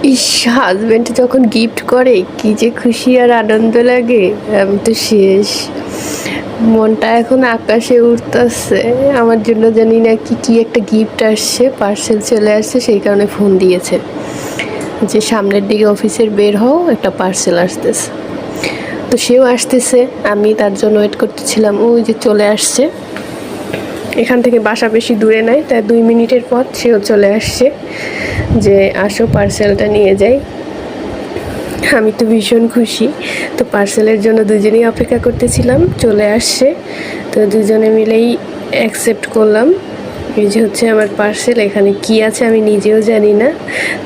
ইস, husband যখন gift করে কি যে খুশি আর আনন্দ লাগে, আমি তো শেষ। মনটা এখন আকাশে উঠতেছে। আমার জন্য জানি না কি কি একটা গিফট আসছে, পার্সেল চলে আসছে, সেই কারণে ফোন দিয়েছে যে সামনের দিকে অফিসের বের হও, একটা পার্সেল আসতেছে। তো সেও আসতেছে, আমি তার জন্য ওয়েট করতেছিলাম। ওই যে চলে আসছে। এখান থেকে বাসা বেশি দূরে নাই, তাই 2 মিনিটের পথ। সেও চলে আসছে যে আসো পার্সেলটা নিয়ে যাই। আমি তো ভীষণ খুশি। তো পার্সেলের জন্য দুজনেই অপেক্ষা করতেছিলাম, চলে আসছে। তো দুজনে মিলেই অ্যাকসেপ্ট করলাম। এই যে হচ্ছে আমার পার্সেল, এখানে কি আছে আমি নিজেও জানি না।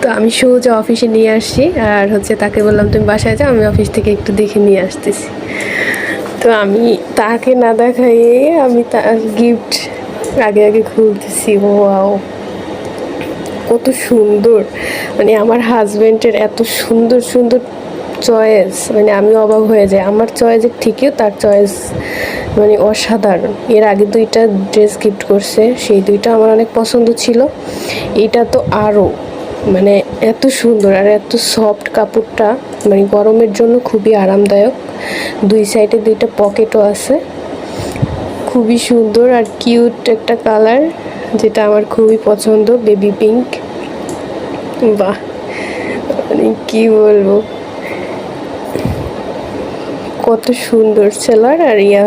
তো আমি সোজা অফিসে নিয়ে আসছি, আর হচ্ছে তাকে বললাম তুমি বাসায় যাও, আমি অফিস থেকে একটু দেখে নিয়ে আসতেছি। তো আমি তাকে না দেখাইয়ে আমি তার গিফট আগে আগে খুলতেছি। ওয়াও, কত সুন্দর! মানে আমার হাজবেন্ডের এত সুন্দর সুন্দর চয়েস, মানে আমি অবাক হয়ে যাই। আমার চয়েসের থেকেও তার চয়েস মানে অসাধারণ। এর আগে 2টা ড্রেস গিফট করছে, সেই 2টা আমার অনেক পছন্দ ছিল। এটা তো আরও মানে এত সুন্দর আর এত সফট কাপড়টা, মানে গরমের জন্য খুবই আরামদায়ক। 2 সাইডে 2টা পকেটও আছে। খুবই সুন্দর আর কিউট একটা কালার, যেটা আমার খুবই পছন্দ, বেবি পিঙ্ক। বাহ, মানে কি বলবো, কত সুন্দর সেলার আর ইয়া।